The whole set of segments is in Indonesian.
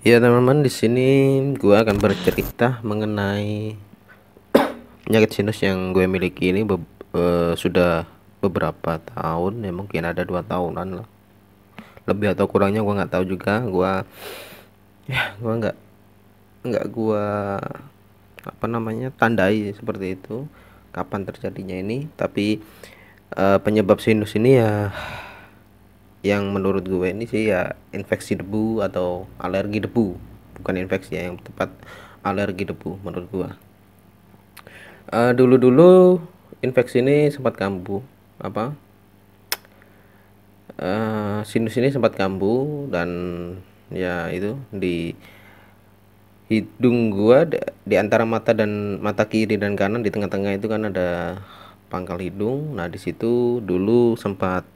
Ya teman-teman, di sini gua akan bercerita mengenai penyakit sinus yang gue miliki ini sudah beberapa tahun, ya mungkin ada 2 tahunan lah, lebih atau kurangnya gua nggak tahu juga. Gua nggak apa namanya tandai seperti itu kapan terjadinya ini, tapi penyebab sinus ini ya yang menurut gue ini sih ya infeksi debu atau alergi debu, bukan infeksi ya, yang tepat alergi debu menurut gue. Dulu-dulu infeksi ini sempat kambuh, apa sinus ini sempat kambuh, dan ya itu di hidung gua, di antara mata dan mata kiri dan kanan, di tengah-tengah itu kan ada pangkal hidung. Nah, di situ dulu sempat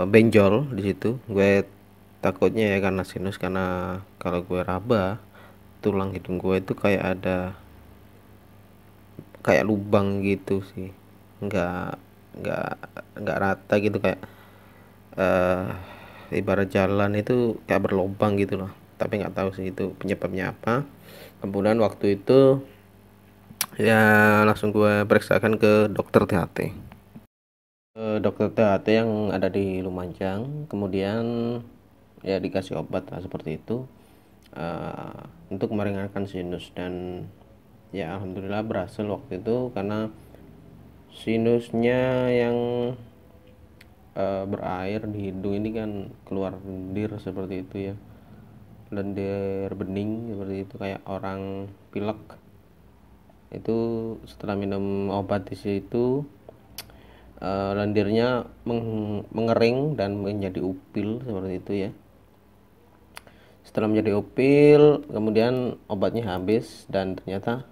benjol di situ. Gue takutnya ya karena sinus, karena kalau gue raba tulang hidung gue itu kayak lubang gitu sih, nggak nggak nggak rata gitu, kayak eh ibarat jalan itu kayak berlubang gitu loh, tapi nggak tahu sih itu penyebabnya apa. Kemudian waktu itu ya langsung gue periksakan ke dokter THT, dokter THT yang ada di Lumajang. Kemudian ya dikasih obat lah seperti itu, untuk meringankan sinus, dan ya alhamdulillah berhasil waktu itu, karena sinusnya yang berair di hidung ini kan keluar lendir seperti itu ya, lendir bening seperti itu, kayak orang pilek. Itu setelah minum obat di situ, lendirnya mengering dan menjadi upil seperti itu ya. Setelah menjadi upil, kemudian obatnya habis dan ternyata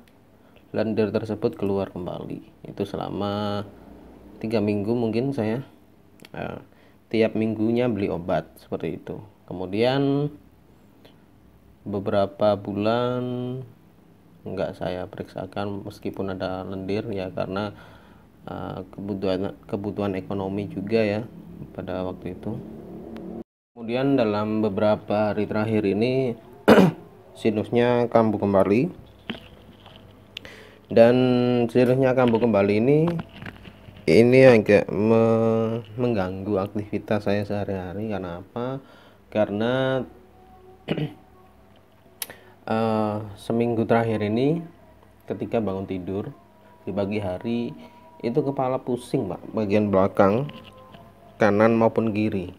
lendir tersebut keluar kembali. Itu selama 3 minggu mungkin saya tiap minggunya beli obat seperti itu. Kemudian beberapa bulan nggak saya periksakan meskipun ada lendir ya, karena kebutuhan ekonomi juga ya pada waktu itu. Kemudian dalam beberapa hari terakhir ini sinusnya kambuh kembali, dan sinusnya kambuh kembali ini agak mengganggu aktivitas saya sehari-hari. Karena apa? Karena seminggu terakhir ini ketika bangun tidur di pagi hari itu kepala pusing, Pak, bagian belakang kanan maupun kiri.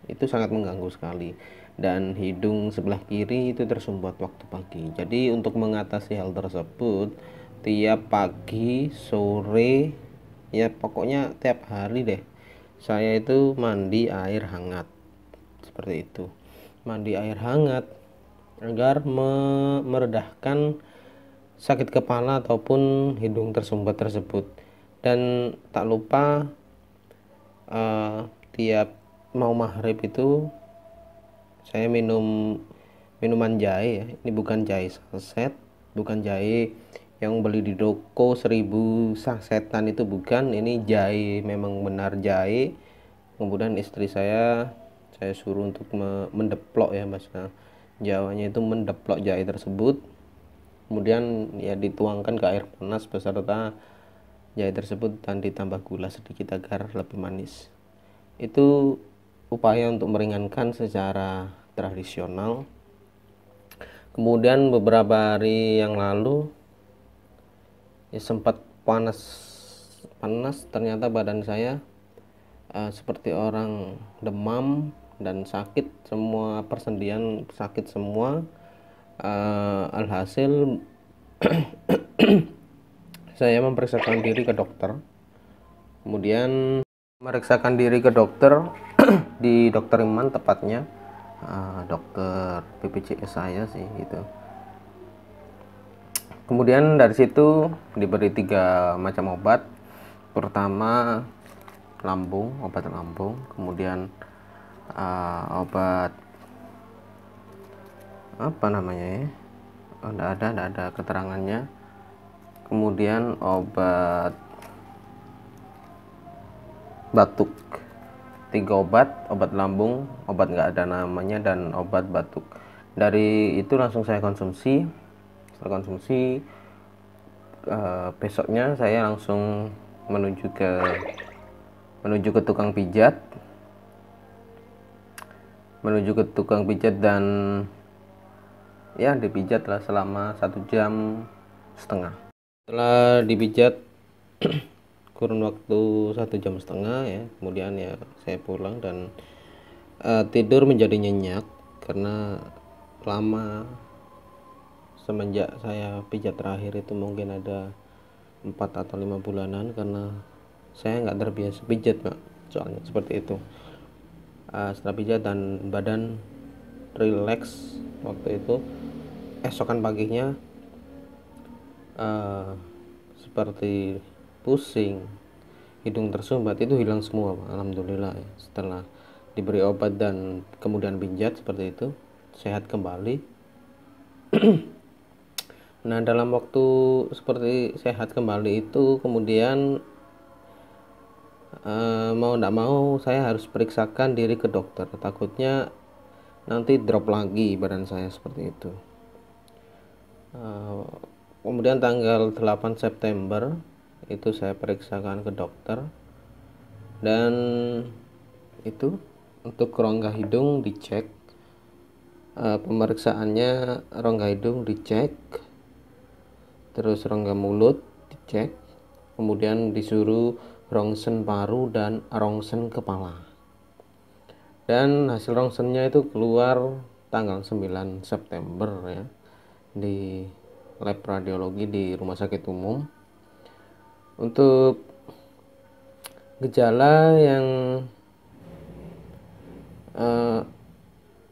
Itu sangat mengganggu sekali, dan hidung sebelah kiri itu tersumbat waktu pagi. Jadi untuk mengatasi hal tersebut, tiap pagi sore ya pokoknya tiap hari deh, saya itu mandi air hangat seperti itu. Mandi air hangat agar meredahkan sakit kepala ataupun hidung tersumbat tersebut. Dan tak lupa tiap mau maghrib itu saya minum minuman jahe ya. Ini bukan jahe saset, bukan jahe yang beli di toko 1000 sasetan, itu bukan. Ini jahe, memang benar jahe. Kemudian istri saya suruh untuk mendeplok ya, bahasa Jawanya itu mendeplok jahe tersebut. Kemudian ya dituangkan ke air panas beserta jahe tersebut, dan ditambah gula sedikit agar lebih manis. Itu upaya untuk meringankan secara tradisional. Kemudian beberapa hari yang lalu ya sempat panas panas, ternyata badan saya seperti orang demam dan sakit, semua persendian sakit semua. Alhasil saya memeriksakan diri ke dokter. Kemudian memeriksakan diri ke dokter di Dokter Iman tepatnya, dokter BPJS saya sih gitu. Kemudian dari situ diberi 3 macam obat. Pertama lambung, obat lambung. Kemudian obat apa namanya ya, enggak ada keterangannya. Kemudian obat batuk, 3 obat lambung, obat nggak ada namanya, dan obat batuk. Dari itu langsung saya konsumsi. Setelah konsumsi, besoknya saya langsung menuju ke tukang pijat, dan ya dipijat lah selama 1,5 jam. Setelah dipijat kurun waktu 1,5 jam ya, kemudian ya saya pulang dan tidur menjadi nyenyak karena lama. Semenjak saya pijat terakhir itu mungkin ada 4 atau 5 bulanan, karena saya nggak terbiasa pijat Pak, soalnya seperti itu. Setelah pijat dan badan relax waktu itu, esokan paginya seperti pusing, hidung tersumbat, itu hilang semua Pak. Alhamdulillah ya. Setelah diberi obat dan kemudian pijat seperti itu, sehat kembali. Nah, dalam waktu seperti sehat kembali itu, kemudian mau tidak mau saya harus periksakan diri ke dokter. Takutnya nanti drop lagi badan saya seperti itu. Kemudian tanggal 8 September itu saya periksakan ke dokter, dan itu untuk rongga hidung dicek. Pemeriksaannya rongga hidung dicek, terus rongga mulut dicek, kemudian disuruh rongsen paru dan rongsen kepala. Dan hasil rongsennya itu keluar tanggal 9 September ya, di lab radiologi di Rumah Sakit Umum. Untuk gejala yang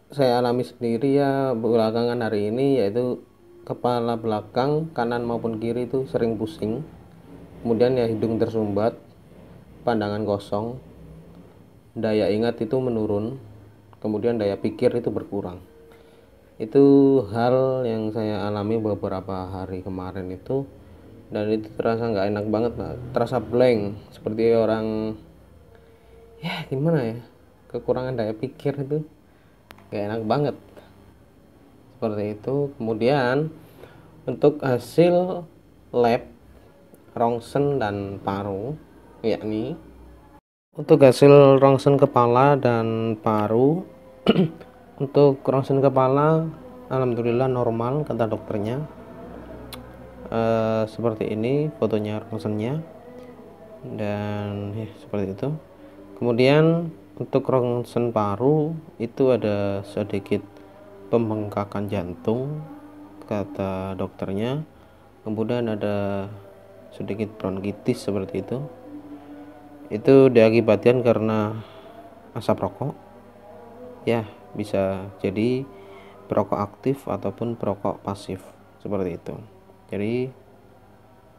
saya alami sendiri ya belakangan hari ini, yaitu kepala belakang kanan maupun kiri itu sering pusing, kemudian ya hidung tersumbat, pandangan kosong, daya ingat itu menurun, kemudian daya pikir itu berkurang. Itu hal yang saya alami beberapa hari kemarin itu, dan itu terasa nggak enak banget Pak. Terasa blank, seperti orang ya gimana ya, kekurangan daya pikir itu nggak enak banget seperti itu. Kemudian untuk hasil lab rongsen dan paru, yakni untuk hasil rongsen kepala dan paru, untuk rongsen kepala alhamdulillah normal kata dokternya. Seperti ini fotonya rongsennya, dan ya seperti itu. Kemudian untuk rongsen paru itu ada sedikit pembengkakan jantung kata dokternya, kemudian ada sedikit bronkitis seperti itu diakibatkan karena asap rokok ya, bisa jadi perokok aktif ataupun perokok pasif seperti itu. Jadi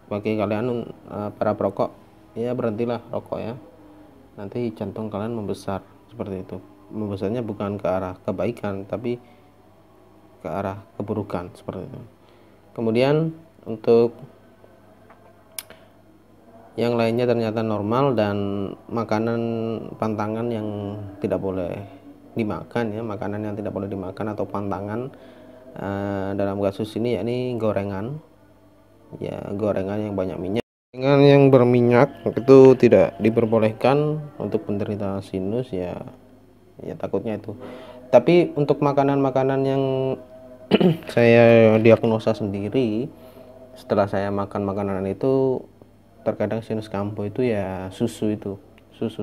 bagi kalian para perokok ya, berhentilah rokok ya, nanti jantung kalian membesar seperti itu. Membesarnya bukan ke arah kebaikan tapi ke arah keburukan seperti itu. Kemudian untuk yang lainnya ternyata normal, dan makanan pantangan yang tidak boleh dimakan ya, makanan yang tidak boleh dimakan atau pantangan dalam kasus ini yakni gorengan ya, gorengan yang banyak minyak. Gorengan yang berminyak itu tidak diperbolehkan untuk penderita sinus ya, takutnya itu. Tapi untuk makanan-makanan yang saya diagnosa sendiri setelah saya makan makanan itu, terkadang sinus kambuh itu ya susu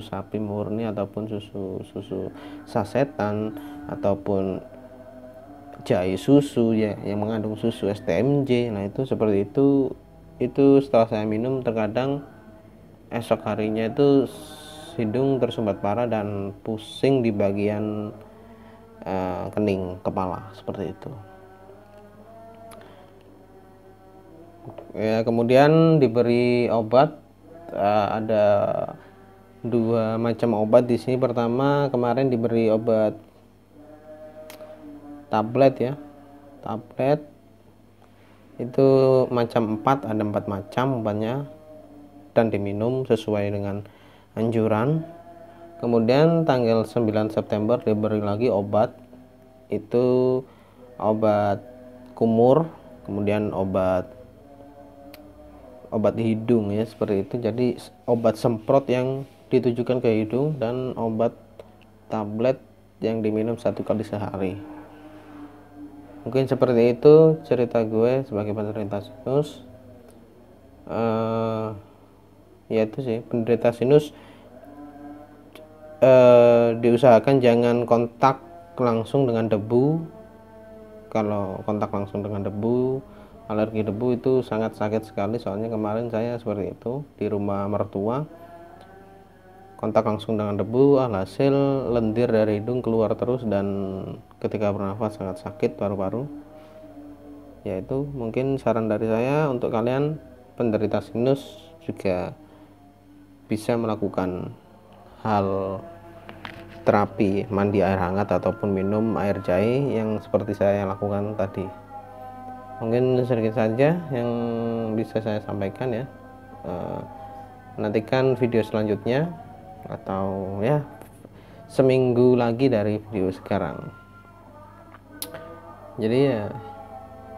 sapi murni ataupun susu sasetan ataupun jahe susu ya yang mengandung susu STMJ. Nah itu seperti itu setelah saya minum, terkadang esok harinya itu hidung tersumbat parah dan pusing di bagian kening kepala seperti itu ya. Kemudian diberi obat, ada 2 macam obat di sini. Pertama kemarin diberi obat tablet ya, tablet itu macam 4, ada 4 macam obatnya dan diminum sesuai dengan anjuran. Kemudian tanggal 9 September diberi lagi obat, itu obat kumur, kemudian obat hidung ya, seperti itu. Jadi obat semprot yang ditujukan ke hidung dan obat tablet yang diminum 1 kali sehari. Mungkin seperti itu cerita gue sebagai penderita sinus. Ya itu sih, penderita sinus diusahakan jangan kontak langsung dengan debu. Kalau kontak langsung dengan debu, alergi debu itu sangat sakit sekali. Soalnya kemarin saya seperti itu di rumah mertua, kontak langsung dengan debu, alhasil lendir dari hidung keluar terus, dan ketika bernafas sangat sakit paru-paru. Yaitu mungkin saran dari saya untuk kalian penderita sinus juga bisa melakukan hal terapi mandi air hangat ataupun minum air jahe yang seperti saya lakukan tadi. Mungkin sedikit saja yang bisa saya sampaikan ya. Nantikan video selanjutnya, atau ya seminggu lagi dari video sekarang. Jadi ya,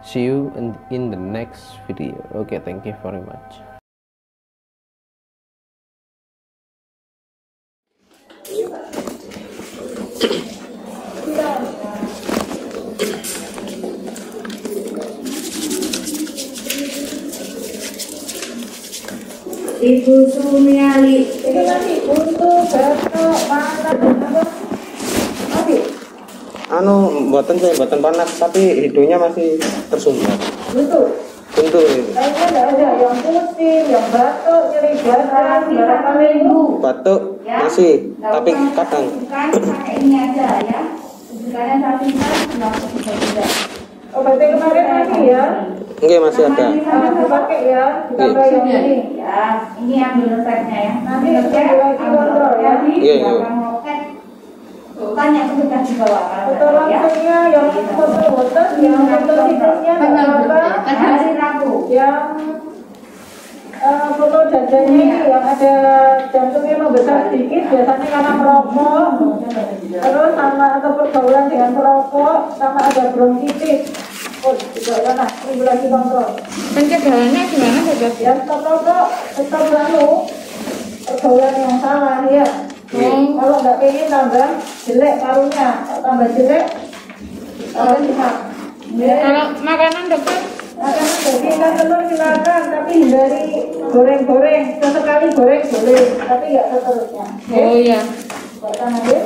see you in the next video. Okay, thank you very much. Ibu Sumiali ini masih untuk batuk panas apa? Buatan panas, tapi hidungnya masih tersumbat. Betul. Ini. Kayaknya nggak ada yang pusing, yang batuk, nyeri badan, berapa minggu. Batuk Ya? masih, Nggak tapi usah kadang. Bukan pakai ini aja ya. Bukannya sampingkan, nggak usah. Obatnya kemarin masih ya? Enggak, masih ada. Dipakai ya, ditambah yang ini. Ya, ini ambil resepnya ya. Nanti resep lagi kontrol ya. Iya, iya. Kan yang sudah dibawa. Foto langsungnya yang foto water, yang foto sinusnya nggak apa-apa. Hari Rabu. Yang foto dadanya yang ada jantungnya membesar sedikit, biasanya karena merokok. Terus sama atau pergaulan dengan perokok, sama ada bronkitis. Oh, tidak sana, minggu lagi kontrol. Pencegahannya gimana saja? Ya stop rokok, stop pergaulan yang salah ya. Kalau nggak pengen tambah jelek parunya, tambah jelek tambah simak. Kalau makanan dokter? Makanan daging dan telur silakan, tapi hindari goreng-goreng. Sesekali goreng boleh, tapi nggak seterusnya. Oh iya. Buat tangan ya.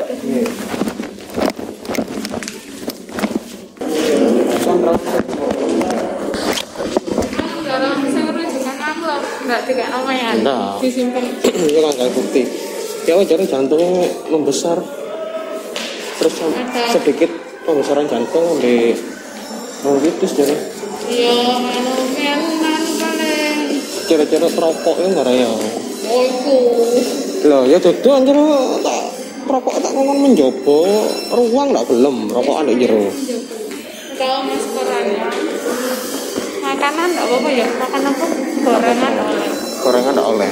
Kalau misalnya rujukan amplop, nggak tiga namanya. Enggak. Disimpan. Itu kan kayak bukti. Ya wajar jantungnya membesar, terus sedikit pembesaran jantung di bronkitis jadi. Iya, anu paling. Ciri-ciri perokoknya nggak ada ya. Oh itu. Loh ya itu anjir, tak perokok tak ngomong mencoba ruang nggak gelem rokokan di jero. Kalau maskerannya, makanan nggak apa-apa ya, makanan pun gorengan oleh. Gorengan nggak oleh.